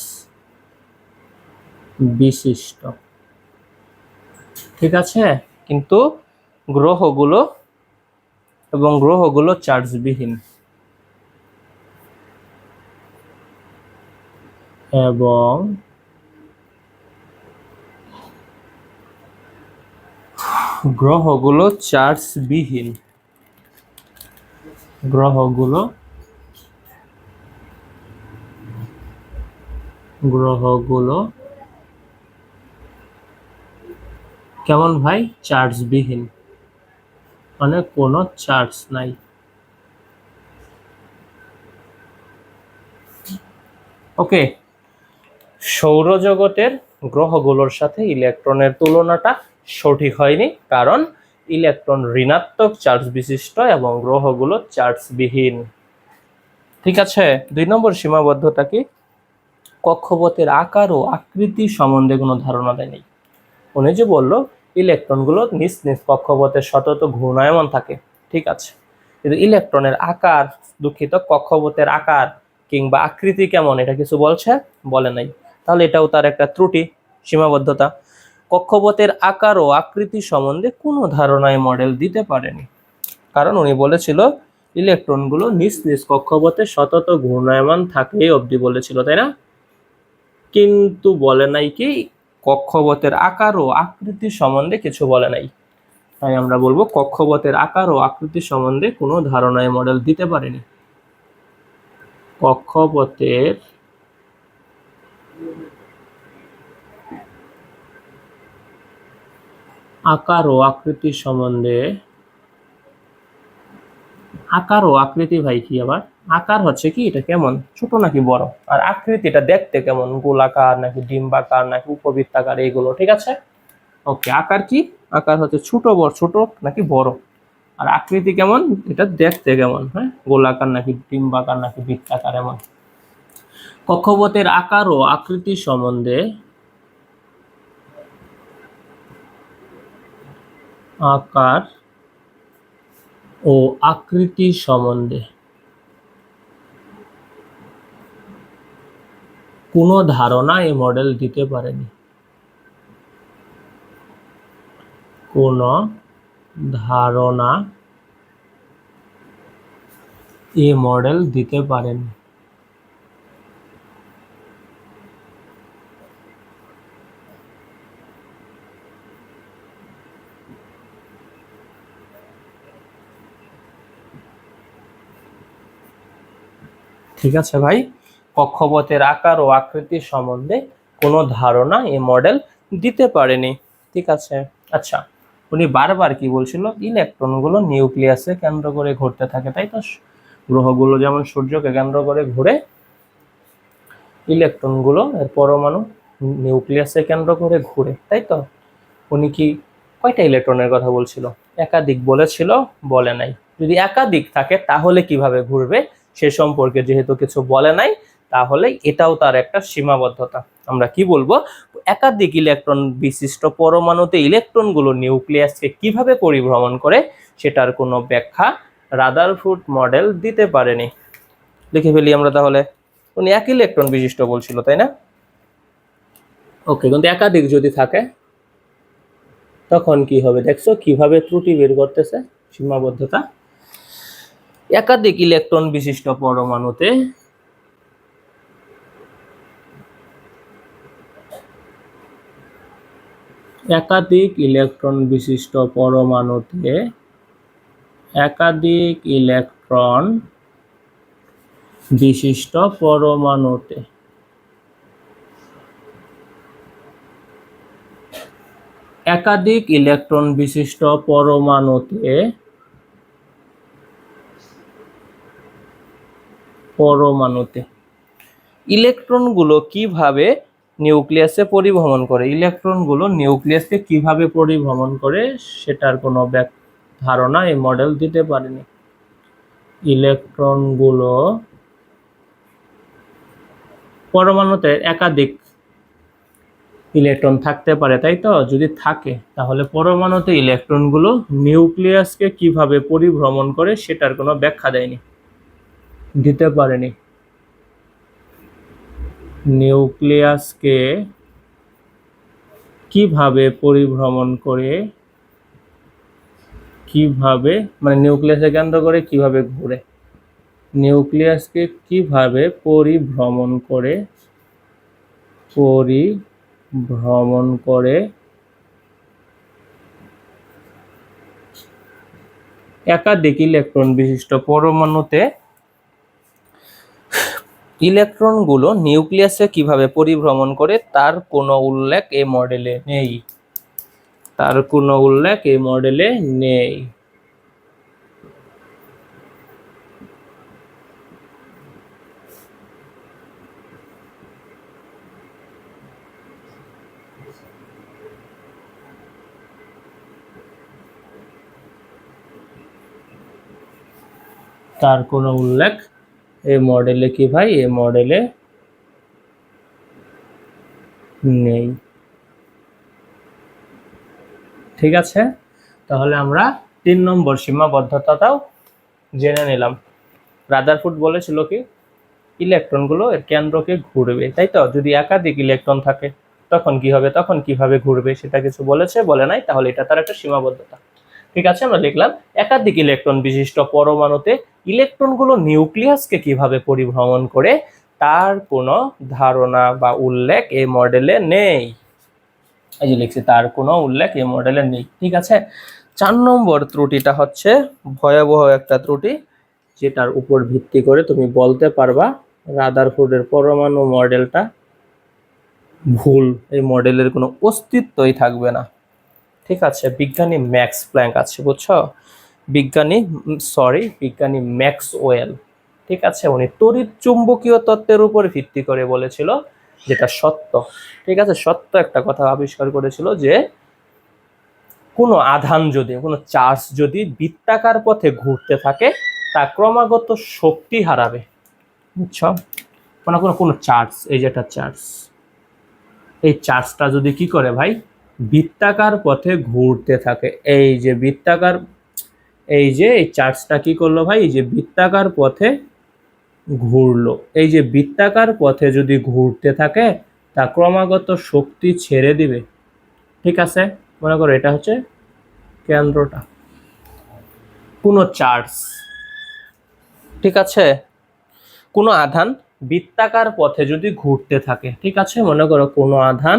বিশিষ্ট। ঠিক আছে, কিন্তু গ্রহগুলো চার্জবিহীন এবং গ্রহগুলো চার্জবিহীন, গ্রহগুলো কেমন ভাই? চার্জবিহীন, মানে কোনো চার্জ নাই। ওকে, সৌরজগতের গ্রহগুলোর সাথে ইলেকট্রনের তুলনাটা সঠিক হয়নি, কারণ ইলেকট্রন ঋণাত্মক চার্জ বিশিষ্ট এবং গ্রহগুলো চার্জবিহীন। ঠিক আছে। 2 নম্বর সীমাবদ্ধতা কি, কক্ষপথের আকার ও আকৃতি সম্বন্ধে কোনো ধারণা দেয়নি। উনি যে বললো ইলেকট্রনগুলো নিজ নিজ কক্ষপথে সতত ঘূর্ণায়মান থাকে, ঠিক আছে, কিন্তু ইলেকট্রনের আকার, দুঃখিত, কক্ষপথের আকার কিংবা আকৃতি কেমন এটা কিছু বলে নাই। তাহলে এটাও তার একটা ত্রুটি, সীমাবদ্ধতা। কক্ষপথের আকার ও আকৃতি সম্বন্ধে কোনো ধারণায় মডেল দিতে পারেনি, কারণ উনি বলেছিল ইলেকট্রনগুলো নিজ নিজ কক্ষপথে সতত ঘূর্ণায়মান থাকে অবধি বলেছিল, তাই না? কিন্তু বলে নাই কি কক্ষপথের আকার ও আকৃতি সম্বন্ধে কিছু বলে নাই। তাই আমরা বলবো কক্ষপথের আকার ও আকৃতি সম্বন্ধে কোনো ধারণা এই মডেল দিতে পারেনি। কক্ষপথের আকার ও আকৃতি সম্বন্ধে, আকার ও আকৃতি ভাই কি আবার? আকার হচ্ছে কি, এটা কেমন, ছোট নাকি বড়, আর আকৃতিটা দেখতে কেমন, গোলাকার নাকি ডিম্বাকার নাকি উপবৃত্তাকার, এইগুলো। ঠিক আছে, ওকে। আকার কি? আকার হচ্ছে ছোট বড়, ছোট নাকি বড়, আর আকৃতি কেমন, এটা দেখতে কেমন, হ্যাঁ, গোলাকার নাকি ডিম্বাকার নাকি বৃত্তাকার, এমন। কক্ষপথের আকার ও আকৃতি সম্বন্ধে, আকার ও আকৃতি সম্বন্ধে কোনো ধারণা এই মডেল দিতে পারেনি। কোনো ধারণা এই মডেল দিতে পারেনি। ঠিক আছে ভাই, কক্ষপথের আকার ও আকৃতি সম্বন্ধে কোনো ধারণা এই মডেল দিতে পারেনি। ঠিক আছে, আচ্ছা, উনি বারবার কি বলছিল, ইলেকট্রনগুলো নিউক্লিয়াসে কেন্দ্র করে ঘুরতে থাকে, তাই তো? গ্রহগুলো যেমন সূর্যকে কেন্দ্র করে ঘুরে, ইলেকট্রনগুলো এর পরমাণু নিউক্লিয়াসে কেন্দ্র করে ঘুরে, তাই তো? উনি কি কয়টা ইলেকট্রনের কথা বলছিল? একাধিক বলেছিল? বলে নাই। যদি একাধিক থাকে তাহলে কিভাবে ঘুরবে সে সম্পর্কে যেহেতু কিছু বলে নাই, তাহলে এটাও তার একটা সীমাবদ্ধতা। আমরা কি বলবো, একাধিক ইলেকট্রন বিশিষ্ট পরমাণুতে ইলেকট্রনগুলো নিউক্লিয়াসকে কিভাবে পরিভ্রমণ করে সেটার কোনো ব্যাখ্যা রাদারফোর্ড মডেল দিতে পারেনি। লিখে ফেলি আমরা তাহলে। উনি এক ইলেকট্রন বিশিষ্ট বলছিল, তাই না? ওকে, কিন্তু একাধিক যদি থাকে তখন কি হবে? দেখছো কিভাবে ত্রুটি বের করতেছে, সীমাবদ্ধতা। একাধিক ইলেকট্রন বিশিষ্ট পরমাণুতে একাধিক ইলেকট্রন বিশিষ্ট পরমাণুতে একাধিক ইলেকট্রন বিশিষ্ট পরমাণুতে একাধিক ইলেকট্রন বিশিষ্ট পরমাণুতে ইলেকট্রনগুলো কিভাবে নিউক্লিয়াসে পরিভ্রমণ করে, ইলেকট্রনগুলো নিউক্লিয়াসে কিভাবে পরিভ্রমণ করে সেটার কোনো ধারণা এই মডেল দিতে পারেনি। ইলেকট্রনগুলো, পরমাণুতে একাধিক ইলেকট্রন থাকতে পারে, তাই তো? যদি থাকে তাহলে পরমাণুতে ইলেকট্রনগুলো নিউক্লিয়াসকে কিভাবে পরিভ্রমণ করে সেটার কোনো ব্যাখ্যা দেয়নি, দিতে পারেনি। নিউক্লিয়াসকে কিভাবে পরিভ্রমণ করে, কিভাবে মানে নিউক্লিয়াসে কেন্দ্র করে কিভাবে ঘুরে, নিউক্লিয়াসকে কিভাবে পরিভ্রমণ করে একাধিক ইলেকট্রন বিশিষ্ট পরমাণুতে ইলেকট্রনগুলো নিউক্লিয়াসে কিভাবে পরিভ্রমণ করে তার কোনো উল্লেখ এই মডেলে নেই। তার কোনো উল্লেখ এই মডেলে নেই। তার কোনো উল্লেখ এই মডেলে কি ভাই, এই মডেলে নেই। ঠিক আছে, তাহলে আমরা 3 নম্বর সীমাবদ্ধতাটাও জেনে নিলাম। রাদারফোর্ড বলেছিল কি, ইলেকট্রনগুলো এর কেন্দ্রকে ঘুরবে, তাই তো? যদি একাধিক ইলেকট্রন থাকে তখন কি হবে, তখন কিভাবে ঘুরবে সেটা কিছু বলেছে? বলে নাই, তাহলে এটা তার একটা সীমাবদ্ধতা। ঠিক আছে, আমরা লিখলাম একাধিক ইলেকট্রন বিশিষ্ট পরমাণুতে ইলেকট্রনগুলো নিউক্লিয়াসকে কিভাবে পরিভ্রমণ করে তার কোনো ধারণা বা উল্লেখ এই মডেলে নেই। এই যে লিখছি, তার কোনো উল্লেখ এই মডেলে নেই। ঠিক আছে, 4 নম্বর ত্রুটিটা হচ্ছে ভয়াবহ একটা ত্রুটি, যেটার উপর ভিত্তি করে তুমি বলতে পারবা রাদারফোর্ডের পরমাণু মডেলটা ভুল, এই মডেলের কোনো অস্তিত্বই থাকবে না। ঠিক আছে, বিজ্ঞানী ম্যাক্স প্ল্যাঙ্ক আছে, বুঝছো? বিজ্ঞানী ম্যাক্সওয়েল, ঠিক আছে, উনি তড়িৎ চুম্বকীয় তত্ত্বের উপর ভিত্তি করে বলেছিল, যেটা সত্য। ঠিক আছে, সত্য একটা কথা আবিষ্কার করেছিল যে কোনো আধান যদি, কোনো চার্জ যদি বৃত্তাকার পথে ঘুরতে থাকে, তা ক্রমাগত শক্তি হারাবে। বুঝছো? কোনো কোনো কোনো চার্জ, এই যে একটা চার্জ, এই চার্জটা যদি কি করে ভাই, বৃত্তাকার পথে ঘুরতে থাকে, এই যে বৃত্তাকার, এই যে এই চার্জটা কি করলো ভাই, এই যে বৃত্তাকার পথে ঘুরলো, এই যে বৃত্তাকার পথে যদি ঘুরতে থাকে, তা ক্রমাগত শক্তি ছেড়ে দিবে। ঠিক আছে, মনে করো এটা হচ্ছে কেন্দ্রটা, কোনো চার্জ, ঠিক আছে, কোনো আধান বৃত্তাকার পথে যদি ঘুরতে থাকে, ঠিক আছে, মনে করো কোনো আধান,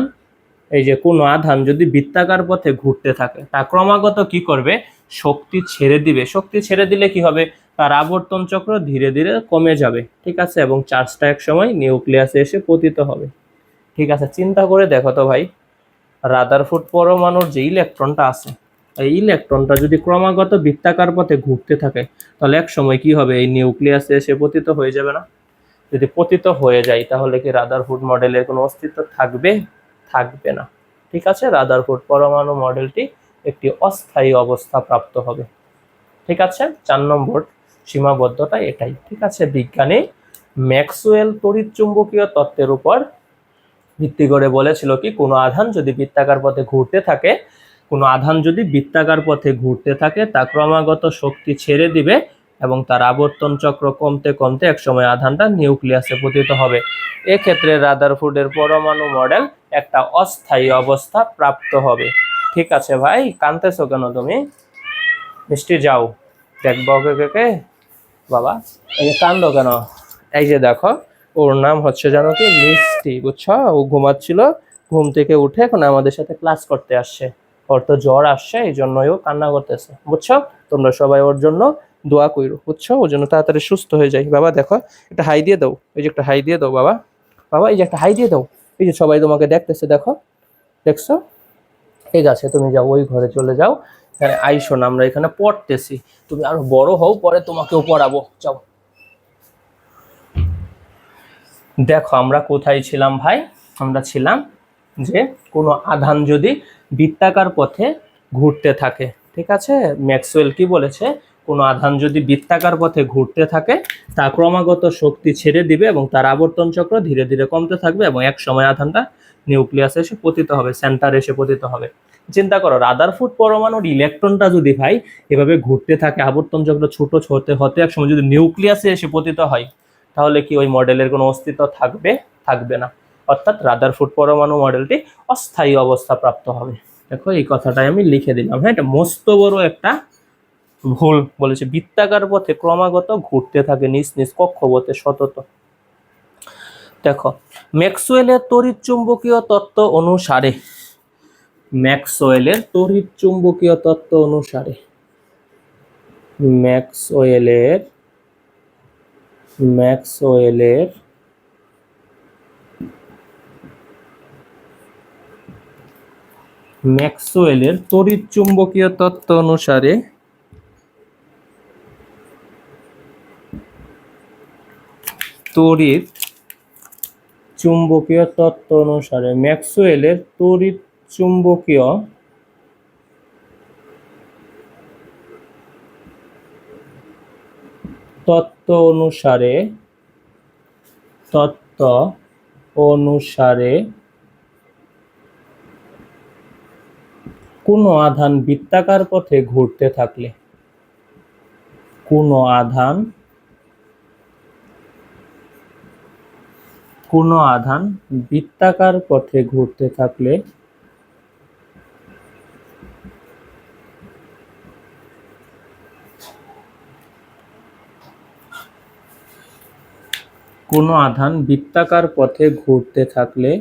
এই যে কোনো আধান যদি বৃত্তাকার পথে ঘুরতে থাকে, তা ক্রমাগত কি করবে, শক্তি ছেড়ে দিবে। শক্তি ছেড়ে দিলে কি হবে, তার আবর্তন চক্র ধীরে ধীরে কমে যাবে। ঠিক আছে, এবং চার্জটা এক সময় নিউক্লিয়াসে এসে পতিত হবে। ঠিক আছে, চিন্তা করে দেখো তো ভাই, রাদারফোর্ড পরমাণুর যে ইলেকট্রনটা আছে, এই ইলেকট্রনটা যদি ক্রমাগত বৃত্তাকার পথে ঘুরতে থাকে, তাহলে এক সময় কি হবে, এই নিউক্লিয়াসে এসে পতিত হয়ে যাবে না? যদি পতিত হয়ে যায়, তাহলে কি রাদারফোর্ড মডেলের কোনো অস্তিত্ব থাকবে? থাকবে না। ঠিক আছে, রাদারফোর্ড পরমাণু মডেলটি একটি অস্থায়ী অবস্থা প্রাপ্ত হবে। ঠিক আছে, 4 নম্বর সীমাবদ্ধতা এটাই। ঠিক আছে, বিজ্ঞানী ম্যাক্সওয়েল তড়িৎ চুম্বকীয় তত্ত্বের উপর ভিত্তি করে বলেছিল কি, কোনো আধান যদি বৃত্তাকার পথে ঘুরতে থাকে, কোনো আধান যদি বৃত্তাকার পথে ঘুরতে থাকে, তা ক্রমাগত শক্তি ছেড়ে দিবে এবং তার আবর্তন চক্র কমতে কমতে একসময় আধানটা নিউক্লিয়াসে পতিত হবে। এক্ষেত্রে রাদারফোর্ডের পরমাণু মডেল একটা অস্থায়ী অবস্থা প্রাপ্ত হবে। ঠিক আছে ভাই, কাঁদতেছো কেন তুমি? মিষ্টি যাও, দেখবো কে বাবা, এই যে কান্দো কেন? এই যে দেখো, ওর নাম হচ্ছে জানো কি, মিষ্টি, বুঝছো? ও ঘুমাচ্ছিল, ঘুম থেকে উঠে এখন আমাদের সাথে ক্লাস করতে আসছে। ওর তো জ্বর আসছে, এই জন্যই ও কান্না করতেছে, বুঝছো? তোমরা সবাই ওর জন্য দোয়া কইরো, বুঝছো? ওর জন্য তাড়াতাড়ি সুস্থ হয়ে যায়। বাবা দেখো, একটা হাই দিয়ে দাও, এই যে একটা হাই দিয়ে দাও বাবা, বাবা এই যে একটা হাই দিয়ে দাও, এই যে সবাই তোমাকে দেখতেছে, দেখো, দেখছো? ঠিক আছে, তুমি যাও, ওই ঘরে চলে যাও, এখানে আইসো না, আমরা এখানে পড়তেছি, তুমি আরো বড় হও, পরে তোমাকেও পড়াবো, যাও। দেখো আমরা কোথায় ছিলাম ভাই, আমরা ছিলাম যে কোনো আধান যদি বৃত্তাকার পথে ঘুরতে থাকে, ঠিক আছে, ম্যাক্সওয়েল কি বলেছে, কোনো আধান যদি বৃত্তাকার পথে ঘুরতে থাকে, তা ক্রমাগত শক্তি ছেড়ে দিবে এবং তার আবর্তন চক্র ধীরে ধীরে কমতে থাকবে এবং এক সময় আধানটা নিউক্লিয়াসে এসে পতিত হবে, সেন্টারে এসে পতিত হবে। চিন্তা করো, রাদারফোর্ড পরমাণুর ইলেকট্রনটা যদি ভাই এভাবে ঘুরতে থাকে, আবর্তন চক্র ছোট হতে হতে এক সময় যদি নিউক্লিয়াসে এসে পতিত হয়, তাহলে কি ওই মডেলের কোনো অস্তিত্ব থাকবে? থাকবে না। অর্থাৎ রাদারফোর্ড পরমাণু মডেলটি অস্থায়ী অবস্থা প্রাপ্ত হবে। দেখো এই কথাটাই আমি লিখে দিলাম। হ্যাঁ, এটা মস্ত বড় একটা ভুল বলেছে, বৃত্তাকার পথে ক্রমাগত ঘুরতে থাকে নিজ নিজ কক্ষপথে সতত। দেখো, ম্যাক্সওয়েলের তড়িৎ চুম্বকীয় তত্ত্ব অনুসারে, ম্যাক্সওয়েলের তড়িৎ চুম্বকীয় তত্ত্ব অনুসারে, ম্যাক্সওয়েলের ম্যাক্সওয়েলের ম্যাক্সওয়েলের তড়িৎ চুম্বকীয় তত্ত্ব অনুসারে তড়িৎ চুম্বকীয় তত্ত্ব অনুসারে ম্যাক্সওয়েলের তড়িৎ চুম্বকীয় তত্ত্ব অনুসারে কোনো আধান বৃত্তাকার পথে ঘুরতে থাকলে, কোনো আধান বৃত্তাকার পথে ঘুরতে থাকলে কোনো আধান বৃত্তাকার পথে ঘুরতে থাকলে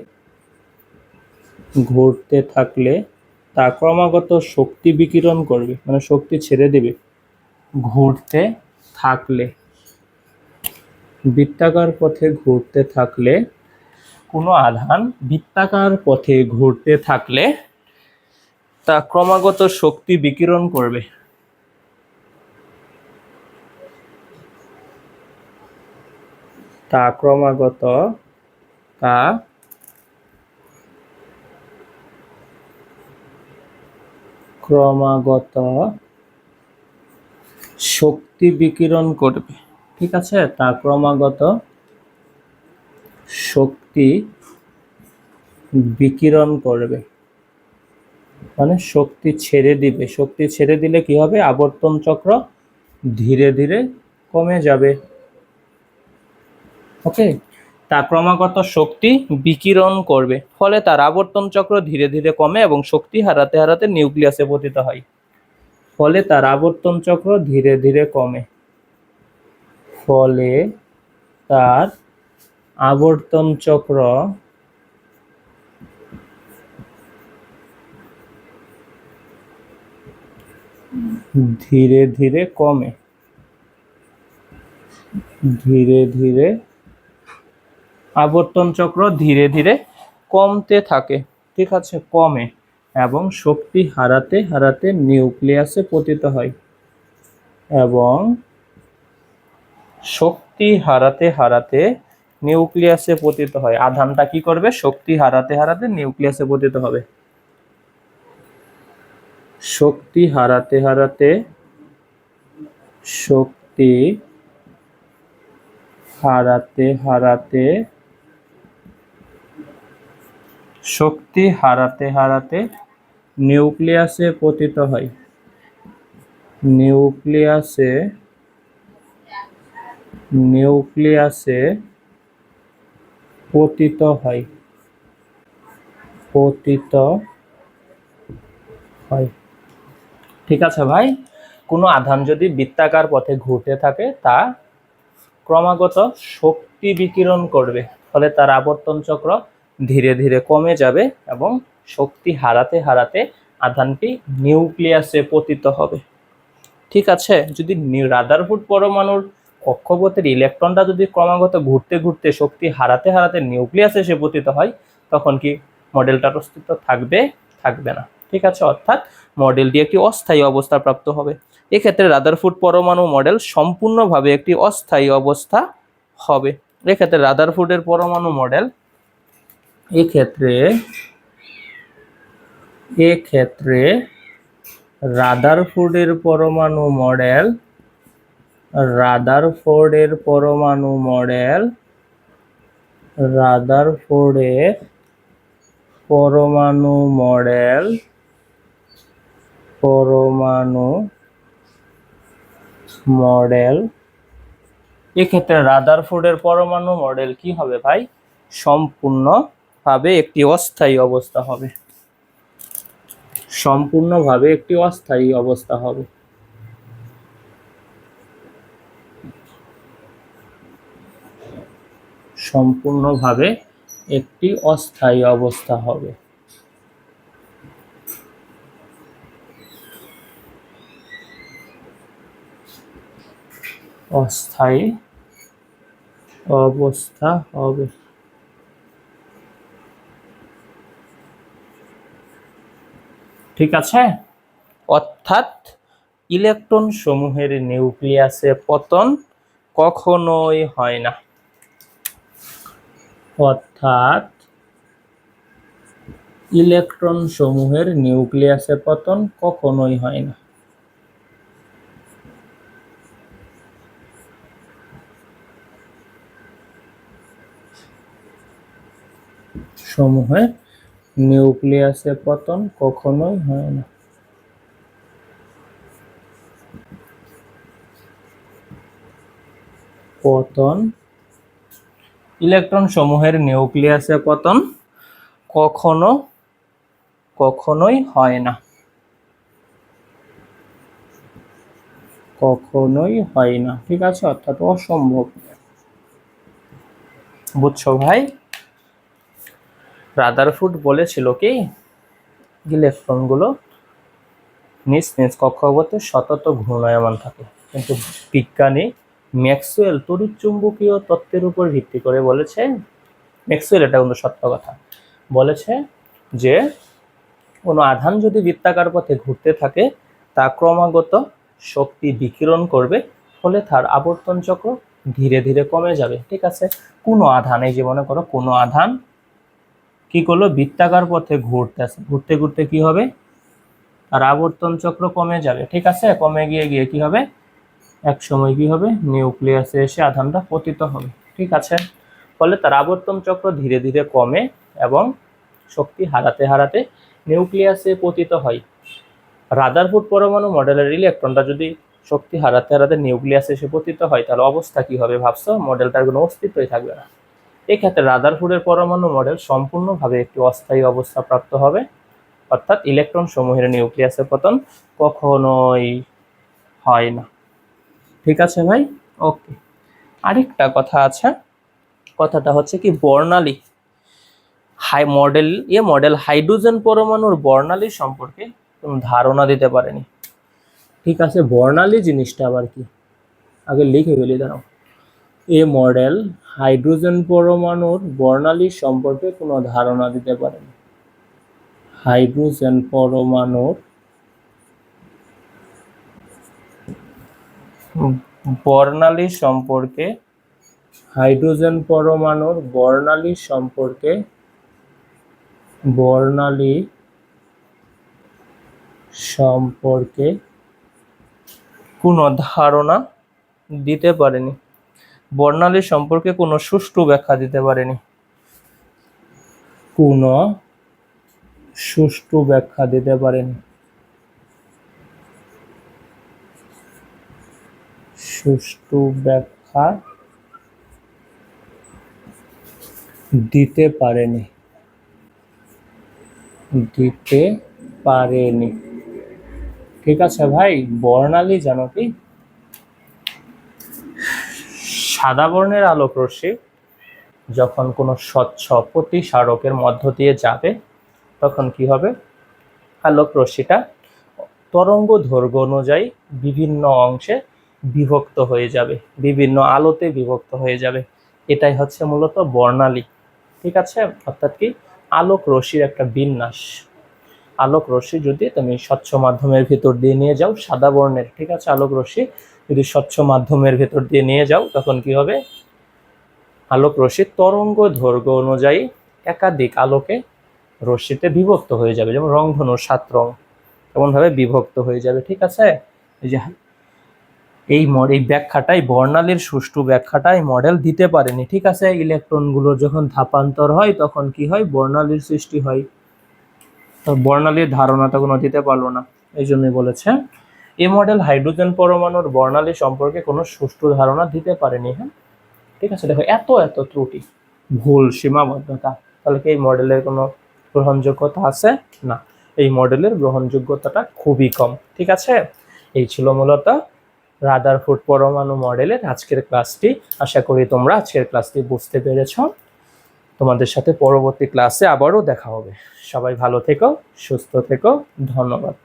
তা ক্রমাগত শক্তি বিকিরণ করবে, মানে শক্তি ছেড়ে দিবে ঘুরতে থাকলে। বৃত্তাকার পথে ঘুরতে থাকলে, কোনো আধান বৃত্তাকার পথে ঘুরতে থাকলে তা ক্রমাগত শক্তি বিকিরণ করবে। তা ক্রমাগত শক্তি বিকিরণ করবে। ঠিক আছে, তা ক্রমাগত শক্তি বিকিরণ করবে, মানে শক্তি ছেড়ে দিবে। শক্তি ছেড়ে দিলে কি হবে? আবর্তন চক্র ধীরে ধীরে কমে যাবে। ওকে, তা ক্রমাগত শক্তি বিকিরণ করবে, ফলে তার আবর্তন চক্র ধীরে ধীরে কমে এবং শক্তি হারাতে হারাতে নিউক্লিয়াসে পতিত হয়। ফলে তার আবর্তন চক্র ধীরে ধীরে কমে, ফলে তার আবর্তন চক্র ধীরে ধীরে কমে, ধীরে ধীরে আবর্তন চক্র ধীরে ধীরে কমতে থাকে। ঠিক আছে, কমে এবং শক্তি হারাতে হারাতে নিউক্লিয়াসে পতিত হয়, এবং শক্তি হারাতে হারাতে নিউক্লিয়াসে পতিত হয়। আধানটা কি করবে? শক্তি হারাতে হারাতে নিউক্লিয়াসে পতিত হবে। শক্তি হারাতে হারাতে শক্তি হারাতে হারাতে শক্তি হারাতে হারাতে নিউক্লিয়াসে পতিত হয়। নিউক্লিয়াসে পতিত হয়, পতিত হয়। ঠিক আছে ভাই, কোনো আধান যদি বৃত্তাকার পথে ঘুরতে থাকে তা ক্রমাগত শক্তি বিকিরণ করবে, ফলে তার আবর্তন চক্র ধীরে ধীরে কমে যাবে এবং শক্তি হারাতে হারাতে আধানটি নিউক্লিয়াসে পতিত হবে। ঠিক আছে, যদি রাদারফোর্ড পরমাণুর কক্ষপথের ইলেকট্রনটা যদি ক্রমাগত ঘুরতে ঘুরতে শক্তি হারাতে হারাতে নিউক্লিয়াসে এসে পতিত হয়, তখন কি মডেলটার অস্তিত্ব থাকবে? থাকবে না। ঠিক আছে, অর্থাৎ মডেলটি একটি অস্থায়ী অবস্থা প্রাপ্ত হবে। এক্ষেত্রে রাদারফোর্ড পরমাণু মডেল সম্পূর্ণভাবে একটি অস্থায়ী অবস্থা হবে। এক্ষেত্রে রাদারফোর্ডের পরমাণু মডেল এক্ষেত্রে রাদারফোর্ডের পরমাণু মডেল রাদারফোর্ডের পরমাণু মডেল এক্ষেত্রে রাদারফোর্ডের পরমাণু মডেল কি হবে ভাই? সম্পূর্ণভাবে একটি অস্থায়ী অবস্থা হবে। সম্পূর্ণভাবে একটি অস্থায়ী অবস্থা হবে। সম্পূর্ণভাবে একটি অস্থায়ী অবস্থা হবে। অস্থায়ী অবস্থা হবে। ঠিক আছে, অর্থাৎ ইলেকট্রন সমূহের নিউক্লিয়াসে পতন কখনোই হয় না। অর্থাৎ ইলেকট্রন সমূহের নিউক্লিয়াসে পতন কখনোই হয় না। সমূহের নিউক্লিয়াসে পতন কখনোই হয় না। পতন, ইলেকট্রন সমূহের নিউক্লিয়াসে পতন কখনোই হয় না। কখনোই হয় না। ঠিক আছে, অর্থাৎ অসম্ভব। বুঝছো ভাই? রাদারফোর্ড বলেছিল কি ইলেকট্রনগুলো নিজ নিজ কক্ষপথে সতত ঘূর্ণায়মান থাকে। কিন্তু বিজ্ঞানী ম্যাক্সওয়েল তড়িৎচুম্বকীয় তত্ত্বের উপর ভিত্তি করে বলেছে, ম্যাক্সওয়েল এটা কিন্তু সত্য কথা বলেছে, যে কোনো আধান যদি বৃত্তাকার পথে ঘুরতে থাকে তা ক্রমাগত শক্তি বিকিরণ করবে, ফলে তার আবর্তন চক্র ধীরে ধীরে কমে যাবে। ঠিক আছে, কোনো আধান, এই যে মনে করো কোনো আধান কি করলো, বৃত্তাকার পথে ঘুরতেছে, ঘুরতে ঘুরতে কি হবে, আর আবর্তন চক্র কমে যাবে। ঠিক আছে, কমে গিয়ে গিয়ে কি হবে, এক সময় কি হবে, নিউক্লিয়াসে এসে আধানটা পতিত হবে। ঠিক আছে, ফলে তার আবর্তন চক্র ধীরে ধীরে কমে এবং শক্তি হারাতে হারাতে নিউক্লিয়াসে পতিত হয়। রাদারফোর্ড পরমাণু মডেলের ইলেকট্রনটা যদি শক্তি হারাতে হারাতে নিউক্লিয়াসে এসে পতিত হয়, তাহলে অবস্থা কি হবে ভাবছো, মডেলটার কোনো অস্তিত্বই থাকবে না। এক্ষেত্রে রাদারফোর্ডের পরমাণু মডেল সম্পূর্ণভাবে একটি অস্থায়ী অবস্থা প্রাপ্ত হবে, অর্থাৎ ইলেকট্রন সমূহের নিউক্লিয়াসে পতন কখনোই হয় না। ঠিক আছে ভাই, ওকে। আরেকটা কথা আছে, কথাটা হচ্ছে কি, বর্ণালী মডেল হাইড্রোজেন পরমাণুর বর্ণালী সম্পর্কে কোনো ধারণা দিতে পারেনি। ঠিক আছে, বর্ণালী জিনিসটা আবার কি, আগে লিখে ফেলি, দাঁড়াও। এ মডেল হাইড্রোজেন পরমাণুর বর্ণালী সম্পর্কে কোনো ধারণা দিতে পারেনি। হাইড্রোজেন পরমাণুর বর্ণালী সম্পর্কে, হাইড্রোজেন পরমাণুর বর্ণালী সম্পর্কে কোনো ধারণা দিতে পারেনি। বর্ণালী সম্পর্কে কোনো সুষ্ঠু ব্যাখ্যা দিতে পারেনি, কোনো সুষ্ঠু ব্যাখ্যা দিতে পারেনি, সুষ্ঠু ব্যাখ্যা দিতে পারেনি, ঠিক আছে ভাই, বর্ণালী জানো কি, সাদা বর্ণের আলোক রশ্মি যখন কোনো স্বচ্ছ প্রতিসারকের মধ্য দিয়ে যাবে, তখন কি হবে, আলোক রশ্মিটা তরঙ্গ দৈর্ঘ্য অনুযায়ী বিভিন্ন অংশে বিভক্ত হয়ে যাবে, বিভিন্ন আলোতে বিভক্ত হয়ে যাবে। এটাই হচ্ছে মূলত বর্ণালী। ঠিক আছে, অর্থাৎ কি, আলোক রশ্মির একটা বিন্যাস। আলোক রশ্মি যদি তুমি স্বচ্ছ মাধ্যমের ভিতর দিয়ে নিয়ে যাও, সাদা বর্ণের, ঠিক আছে, আলোক রশ্মি যদি স্বচ্ছ মাধ্যমের ভিতর দিয়ে নিয়ে যাও, তখন কি হবে, আলোক রশ্মির তরঙ্গ দৈর্ঘ্য অনুযায়ী একাধিক আলোকে রশ্মিতে বিভক্ত হয়ে যাবে, যেমন রংধনুর 7 রং, এমনভাবে বিভক্ত হয়ে যাবে। ঠিক আছে, এই যে এই ব্যাখ্যাটাই, বর্ণালীর সুষ্ঠু ব্যাখ্যাটাই মডেল দিতে পারেনি। ঠিক আছে, ইলেকট্রনগুলো যখন ধাপান্তর হয় তখন কি হয়, বর্ণালীর সৃষ্টি হয়। তো বর্ণালীর ধারণা তো কোনো দিতে পারলো না, এই জন্যই বলেছে এই মডেল হাইড্রোজেন পরমাণুর বর্ণালী সম্পর্কে কোনো সুষ্ঠু ধারণা দিতে পারেনি। হ্যাঁ, ঠিক আছে, দেখো এত এত ত্রুটি, ভুল, সীমাবদ্ধতা, তাহলে কি এই মডেলের কোনো গ্রহণযোগ্যতা আছে? না, এই মডেলের গ্রহণযোগ্যতাটা খুবই কম। ঠিক আছে, এই ছিল মূলত রাদারফোর্ড পরমাণু মডেলের আজকের ক্লাসটি। আশা করি তোমরা আজকের ক্লাসটি বুঝতে পেরেছ। তোমাদের সাথে পরবর্তী ক্লাসে আবারও দেখা হবে। সবাই ভালো থেকো, সুস্থ থেকো, ধন্যবাদ।